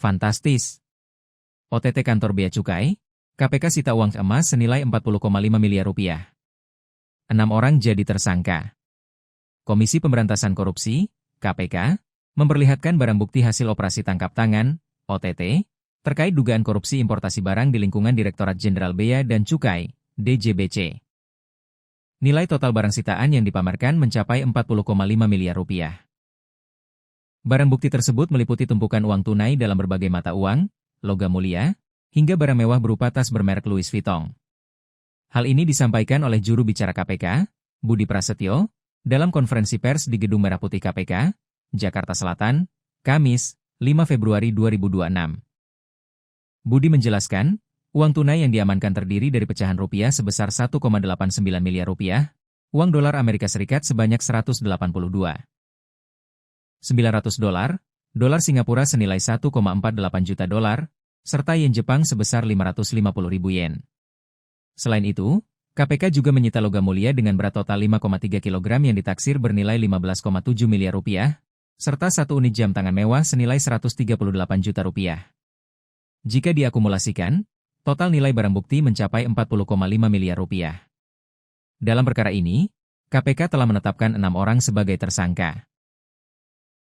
Fantastis. OTT Kantor Bea Cukai, KPK sita uang emas senilai 40,5 miliar rupiah. 6 orang jadi tersangka. Komisi Pemberantasan Korupsi, KPK, memperlihatkan barang bukti hasil operasi tangkap tangan, OTT, terkait dugaan korupsi importasi barang di lingkungan Direktorat Jenderal Bea dan Cukai, DJBC. Nilai total barang sitaan yang dipamerkan mencapai 40,5 miliar rupiah. Barang bukti tersebut meliputi tumpukan uang tunai dalam berbagai mata uang, logam mulia, hingga barang mewah berupa tas bermerek Louis Vuitton. Hal ini disampaikan oleh juru bicara KPK, Budi Prasetyo, dalam konferensi pers di Gedung Merah Putih KPK, Jakarta Selatan, Kamis, 5 Februari 2026. Budi menjelaskan, uang tunai yang diamankan terdiri dari pecahan rupiah sebesar 1,89 miliar rupiah, uang dolar Amerika Serikat sebanyak 182. 900 dolar, dolar Singapura senilai 1,48 juta dolar, serta yen Jepang sebesar 550.000 yen. Selain itu, KPK juga menyita logam mulia dengan berat total 5,3 kg yang ditaksir bernilai 15,7 miliar rupiah, serta satu unit jam tangan mewah senilai 138 juta rupiah. Jika diakumulasikan, total nilai barang bukti mencapai 40,5 miliar rupiah. Dalam perkara ini, KPK telah menetapkan 6 orang sebagai tersangka.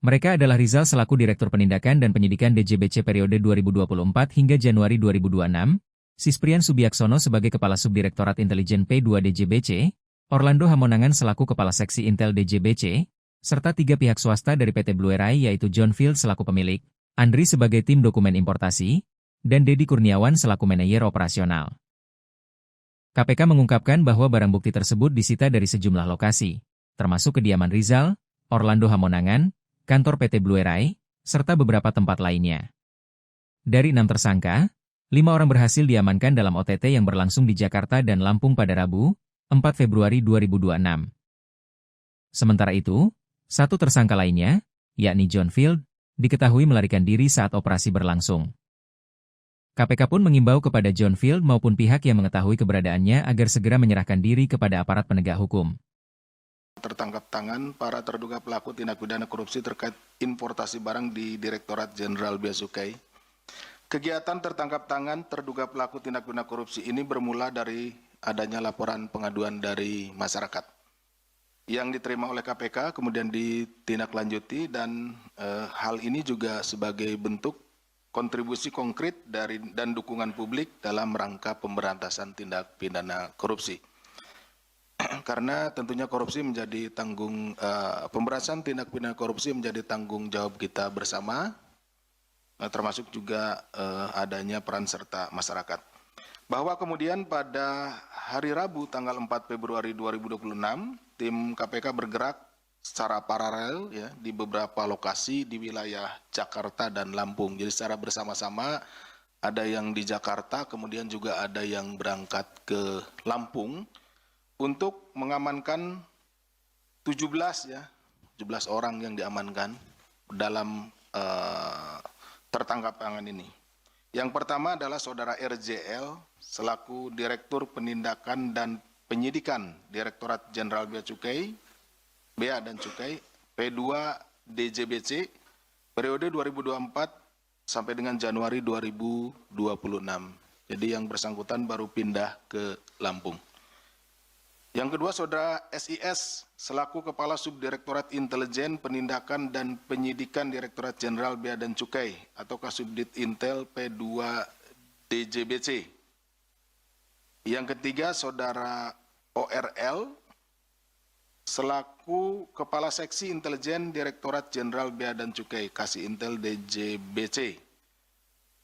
Mereka adalah Rizal selaku Direktur Penindakan dan Penyidikan DJBC periode 2024 hingga Januari 2026, Sisprian Subiaksono sebagai Kepala Subdirektorat Intelijen P2 DJBC, Orlando Hamonangan selaku Kepala Seksi Intel DJBC, serta 3 pihak swasta dari PT Blue Ray yaitu John Field selaku pemilik, Andri sebagai tim dokumen importasi, dan Dedi Kurniawan selaku manajer operasional. KPK mengungkapkan bahwa barang bukti tersebut disita dari sejumlah lokasi, termasuk kediaman Rizal, Orlando Hamonangan, kantor PT Blue Ray, serta beberapa tempat lainnya. Dari 6 tersangka, 5 orang berhasil diamankan dalam OTT yang berlangsung di Jakarta dan Lampung pada Rabu, 4 Februari 2026. Sementara itu, 1 tersangka lainnya, yakni John Field, diketahui melarikan diri saat operasi berlangsung. KPK pun mengimbau kepada John Field maupun pihak yang mengetahui keberadaannya agar segera menyerahkan diri kepada aparat penegak hukum. Tertangkap tangan para terduga pelaku tindak pidana korupsi terkait importasi barang di Direktorat Jenderal Bea Cukai. Kegiatan tertangkap tangan terduga pelaku tindak pidana korupsi ini bermula dari adanya laporan pengaduan dari masyarakat yang diterima oleh KPK kemudian ditindaklanjuti dan hal ini juga sebagai bentuk kontribusi konkret dan dukungan publik dalam rangka pemberantasan tindak pidana korupsi. Karena tentunya korupsi menjadi pemberantasan tindak pidana korupsi menjadi tanggung jawab kita bersama, termasuk juga adanya peran serta masyarakat. Bahwa kemudian pada hari Rabu tanggal 4 Februari 2026, tim KPK bergerak secara paralel ya di beberapa lokasi di wilayah Jakarta dan Lampung. Jadi secara bersama-sama ada yang di Jakarta, kemudian juga ada yang berangkat ke Lampung untuk mengamankan 17 orang yang diamankan dalam tertangkap tangan ini. Yang pertama adalah saudara RJL selaku Direktur Penindakan dan Penyidikan Direktorat Jenderal Bea dan Cukai P2 DJBC periode 2024 sampai dengan Januari 2026. Jadi yang bersangkutan baru pindah ke Lampung. Yang kedua, saudara SIS selaku Kepala Subdirektorat Intelijen Penindakan dan Penyidikan Direktorat Jenderal Bea dan Cukai atau Kasubdit Intel P2 DJBC. Yang ketiga, saudara ORL selaku Kepala Seksi Intelijen Direktorat Jenderal Bea dan Cukai Kasih Intel DJBC.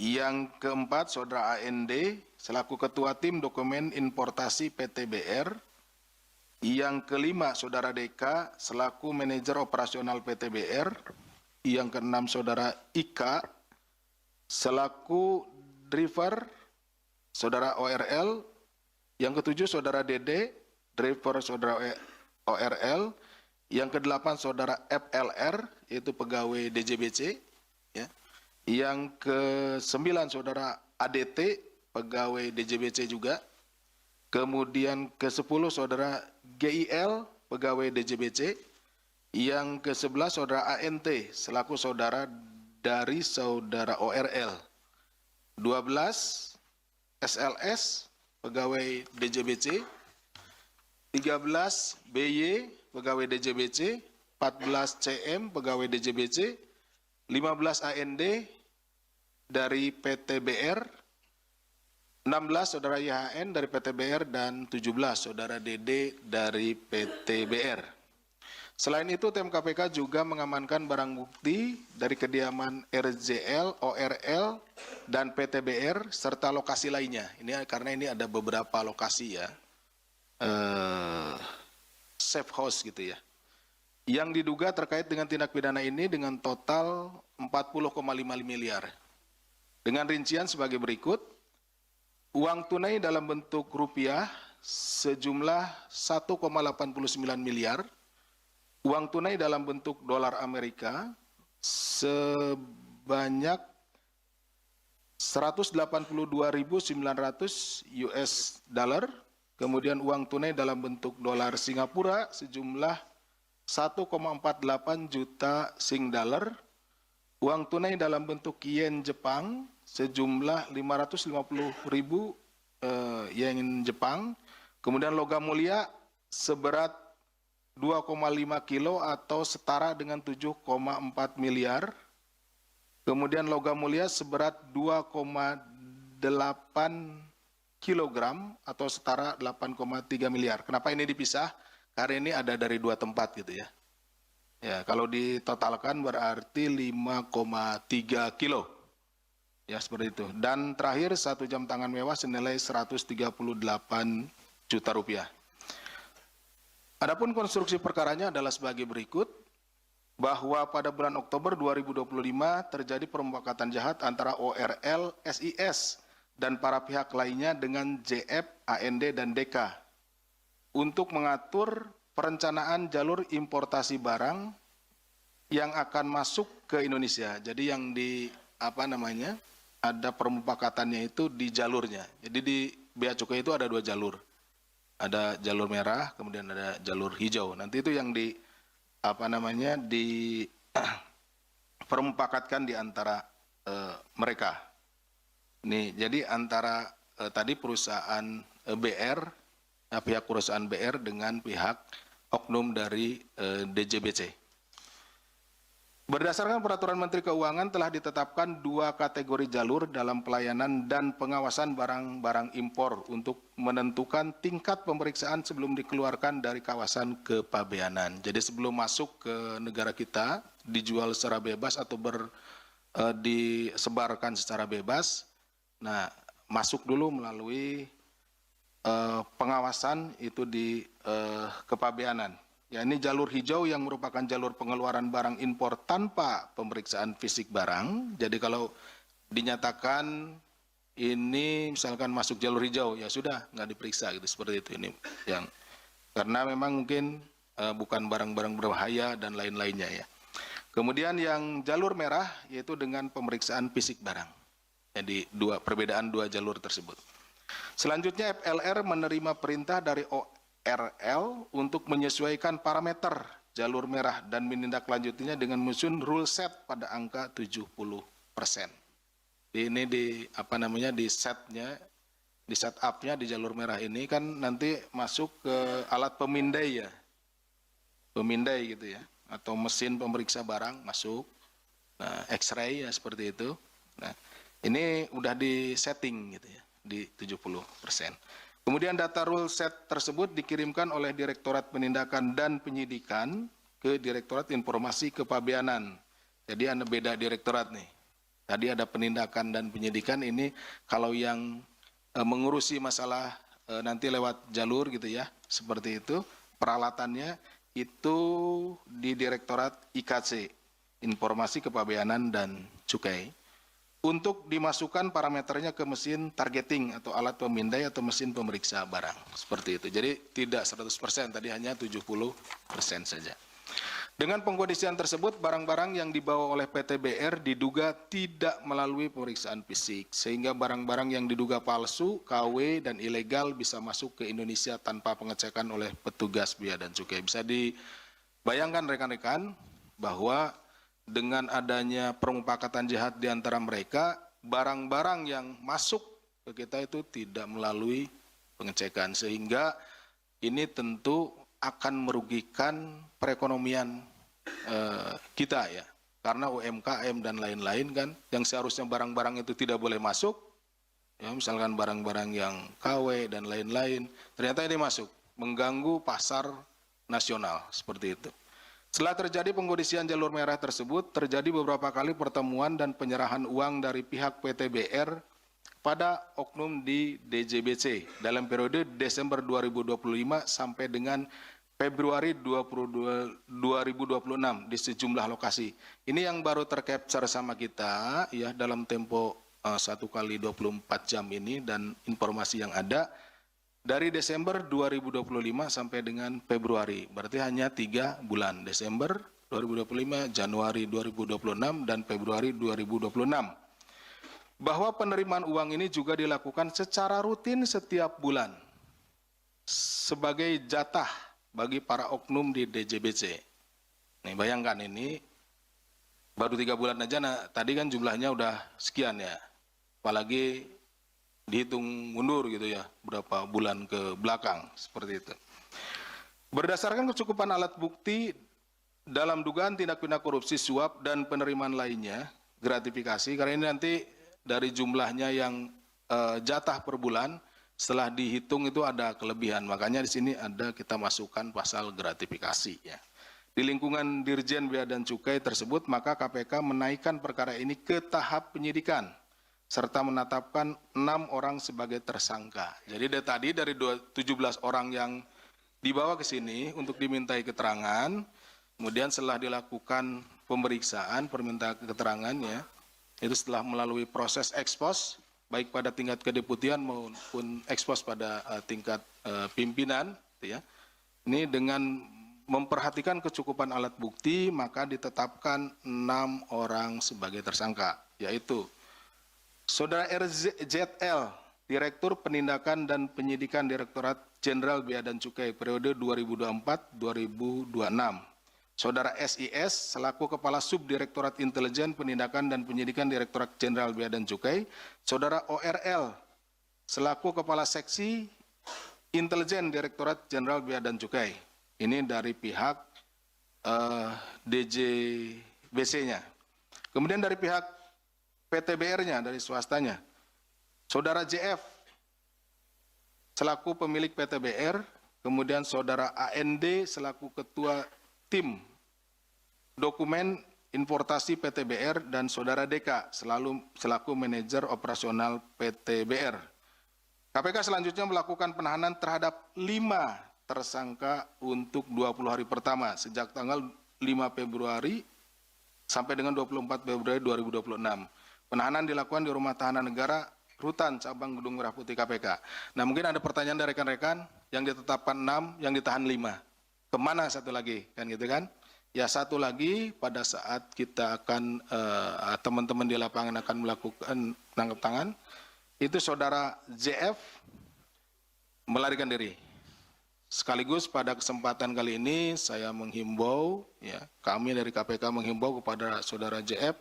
Yang keempat, saudara AND selaku Ketua Tim Dokumen Importasi PTBR. Yang kelima, saudara DK selaku Manajer Operasional PTBR. Yang keenam, saudara IK selaku Driver, saudara ORL. Yang ketujuh, saudara DD, Driver saudara ORL. Yang kedelapan, saudara FLR, yaitu pegawai DJBC. Ya. Yang kesembilan, saudara ADT, pegawai DJBC juga. Kemudian ke-10 saudara GIL, pegawai DJBC. Yang ke-11 saudara ANT, selaku saudara dari saudara ORL, 12 SLS pegawai DJBC, 13 BY pegawai DJBC, 14 CM pegawai DJBC, 15 AND dari PTBR, 16 saudara YHN dari PTBR, dan 17 saudara DD dari PTBR. Selain itu, tim KPK juga mengamankan barang bukti dari kediaman RJL, ORL, dan PTBR, serta lokasi lainnya. Ini karena ini ada beberapa lokasi ya, safe house gitu ya, yang diduga terkait dengan tindak pidana ini dengan total 40,5 miliar. Dengan rincian sebagai berikut: uang tunai dalam bentuk rupiah sejumlah 1,89 miliar, uang tunai dalam bentuk dolar Amerika sebanyak 182.900 US dollar, kemudian uang tunai dalam bentuk dolar Singapura sejumlah 1,48 juta Sing dollar, uang tunai dalam bentuk yen Jepang sejumlah 550.000 yen Jepang, kemudian logam mulia seberat 2,5 kilo atau setara dengan 7,4 miliar, kemudian logam mulia seberat 2,8 kilogram atau setara 8,3 miliar. Kenapa ini dipisah? Karena ini ada dari dua tempat gitu ya. Ya, kalau ditotalkan berarti 5,3 kilo. Ya, seperti itu. Dan terakhir 1 jam tangan mewah senilai 138 juta rupiah. Adapun konstruksi perkaranya adalah sebagai berikut, bahwa pada bulan Oktober 2025 terjadi permufakatan jahat antara ORL, SIS, dan para pihak lainnya dengan JF, AND, dan DK untuk mengatur perencanaan jalur importasi barang yang akan masuk ke Indonesia. Jadi yang ada permufakatannya itu di jalurnya. Jadi di Bea Cukai itu ada 2 jalur. Ada jalur merah, kemudian ada jalur hijau. Nanti itu yang permufakatkan di antara mereka. Nih, jadi antara tadi perusahaan BR, pihak perusahaan BR dengan pihak oknum dari DJBC. Berdasarkan peraturan Menteri Keuangan telah ditetapkan 2 kategori jalur dalam pelayanan dan pengawasan barang-barang impor untuk menentukan tingkat pemeriksaan sebelum dikeluarkan dari kawasan kepabeanan. Jadi sebelum masuk ke negara kita, dijual secara bebas atau disebarkan secara bebas, nah masuk dulu melalui pengawasan itu di kepabeanan. Ya, ini jalur hijau yang merupakan jalur pengeluaran barang impor tanpa pemeriksaan fisik barang. Jadi kalau dinyatakan ini misalkan masuk jalur hijau, ya sudah nggak diperiksa gitu, seperti itu. Ini yang karena memang mungkin bukan barang-barang berbahaya dan lain-lainnya ya. Kemudian yang jalur merah yaitu dengan pemeriksaan fisik barang. Jadi perbedaan 2 jalur tersebut. Selanjutnya FLR menerima perintah dari ORL untuk menyesuaikan parameter jalur merah dan menindaklanjutinya dengan menyusun rule set pada angka 70%. Ini di set up-nya di jalur merah ini kan nanti masuk ke alat pemindai ya. Pemindai gitu ya, atau mesin pemeriksa barang masuk. Nah, X-ray ya seperti itu. Nah, ini udah di setting gitu ya, di 70%. Kemudian data rule set tersebut dikirimkan oleh Direktorat Penindakan dan Penyidikan ke Direktorat Informasi Kepabeanan. Jadi ada beda direktorat nih. Tadi ada Penindakan dan Penyidikan, ini kalau yang mengurusi masalah nanti lewat jalur gitu ya, seperti itu, peralatannya itu di Direktorat IKC, Informasi Kepabeanan dan Cukai. Untuk dimasukkan parameternya ke mesin targeting atau alat pemindai atau mesin pemeriksa barang. Seperti itu. Jadi tidak 100%, tadi hanya 70% saja. Dengan pengkondisian tersebut, barang-barang yang dibawa oleh PTBR diduga tidak melalui pemeriksaan fisik. Sehingga barang-barang yang diduga palsu, KW, dan ilegal bisa masuk ke Indonesia tanpa pengecekan oleh petugas Bea dan Cukai. Bisa dibayangkan rekan-rekan bahwa dengan adanya permufakatan jihad di antara mereka, barang-barang yang masuk ke kita itu tidak melalui pengecekan, sehingga ini tentu akan merugikan perekonomian kita ya, karena UMKM dan lain-lain kan, yang seharusnya barang-barang itu tidak boleh masuk, ya misalkan barang-barang yang KW dan lain-lain, ternyata ini masuk, mengganggu pasar nasional seperti itu. Setelah terjadi pengkondisian jalur merah tersebut, terjadi beberapa kali pertemuan dan penyerahan uang dari pihak PTBR pada oknum di DJBC dalam periode Desember 2025 sampai dengan Februari 2026 di sejumlah lokasi. Ini yang baru tercapture sama kita ya dalam tempo 1 kali 24 jam ini, dan informasi yang ada dari Desember 2025 sampai dengan Februari, berarti hanya 3 bulan, Desember 2025, Januari 2026, dan Februari 2026. Bahwa penerimaan uang ini juga dilakukan secara rutin setiap bulan sebagai jatah bagi para oknum di DJBC. Nih bayangkan ini baru 3 bulan aja, nah tadi kan jumlahnya udah sekian ya, apalagi dihitung mundur gitu ya, berapa bulan ke belakang, seperti itu. Berdasarkan kecukupan alat bukti dalam dugaan tindak pidana korupsi, suap, dan penerimaan lainnya, gratifikasi, karena ini nanti dari jumlahnya yang jatah per bulan, setelah dihitung itu ada kelebihan, makanya di sini ada kita masukkan pasal gratifikasi ya. Di lingkungan Dirjen Bea dan Cukai tersebut, maka KPK menaikkan perkara ini ke tahap penyidikan, serta menetapkan 6 orang sebagai tersangka. Jadi tadi dari 17 orang yang dibawa ke sini untuk dimintai keterangan, kemudian setelah dilakukan pemeriksaan, permintaan keterangannya, itu setelah melalui proses ekspos, baik pada tingkat kedeputian maupun ekspos pada tingkat pimpinan, gitu ya. Ini dengan memperhatikan kecukupan alat bukti, maka ditetapkan 6 orang sebagai tersangka, yaitu Saudara RZL, Direktur Penindakan dan Penyidikan Direktorat Jenderal Bea dan Cukai periode 2024-2026. Saudara SIS, selaku Kepala Subdirektorat Intelijen Penindakan dan Penyidikan Direktorat Jenderal Bea dan Cukai. Saudara ORL, selaku Kepala Seksi Intelijen Direktorat Jenderal Bea dan Cukai. Ini dari pihak DJBC-nya. Kemudian dari pihak PTBR-nya, dari swastanya, Saudara JF selaku pemilik PTBR, kemudian Saudara AND selaku Ketua Tim Dokumen Importasi PTBR, dan Saudara DK selaku Manajer Operasional PTBR. KPK selanjutnya melakukan penahanan terhadap 5 tersangka untuk 20 hari pertama sejak tanggal 5 Februari sampai dengan 24 Februari 2026. Penahanan dilakukan di Rumah Tahanan Negara Rutan Cabang Gedung Merah Putih KPK. Nah, mungkin ada pertanyaan dari rekan-rekan, yang ditetapkan 6, yang ditahan 5. Kemana satu lagi? Kan gitu kan? Ya, satu lagi pada saat kita akan, teman-teman di lapangan akan melakukan tangkap tangan, itu Saudara JF melarikan diri. Sekaligus pada kesempatan kali ini saya menghimbau, ya, kami dari KPK menghimbau kepada Saudara JF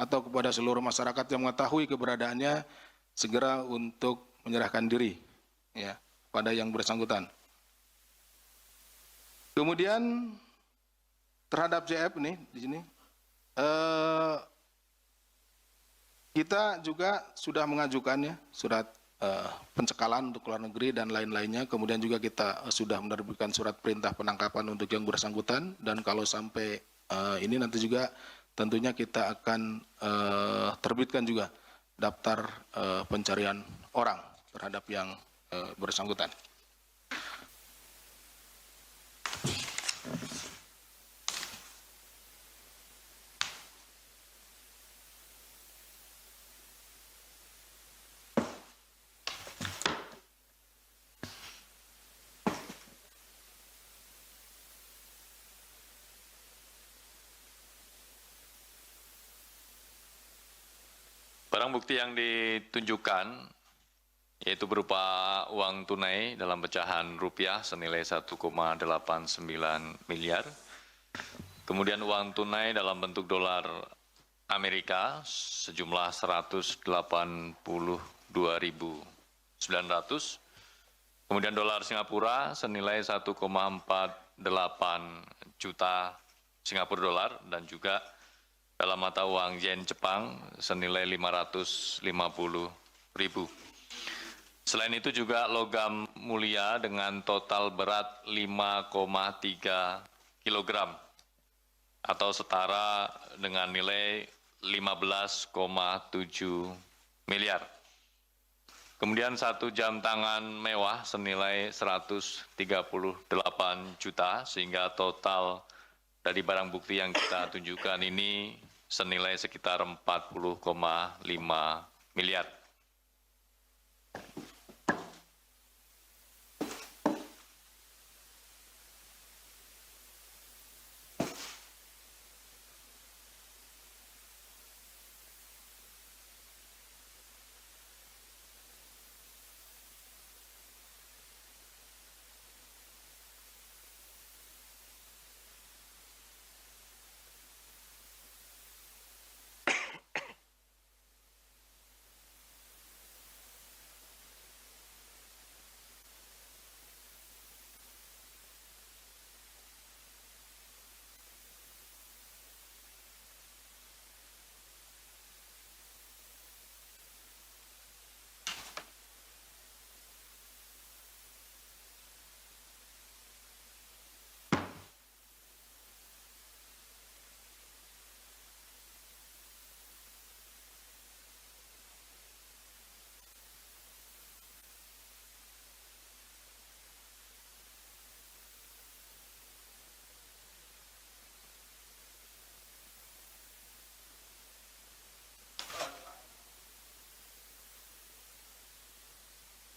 atau kepada seluruh masyarakat yang mengetahui keberadaannya, segera untuk menyerahkan diri ya pada yang bersangkutan. Kemudian terhadap JF nih di sini kita juga sudah mengajukannya surat pencekalan untuk luar negeri dan lain-lainnya. Kemudian juga kita sudah menerbitkan surat perintah penangkapan untuk yang bersangkutan, dan kalau sampai ini nanti juga tentunya kita akan terbitkan juga daftar pencarian orang terhadap yang bersangkutan. Barang bukti yang ditunjukkan yaitu berupa uang tunai dalam pecahan rupiah senilai 1,89 miliar. Kemudian uang tunai dalam bentuk dolar Amerika sejumlah 182.900. Kemudian dolar Singapura senilai 1,48 juta Singapura dolar dan juga dalam mata uang yen Jepang senilai 550.000. Selain itu juga logam mulia dengan total berat 5,3 kg atau setara dengan nilai 15,7 miliar. Kemudian 1 jam tangan mewah senilai 138 juta sehingga total dari barang bukti yang kita tunjukkan ini senilai sekitar 40,5 miliar.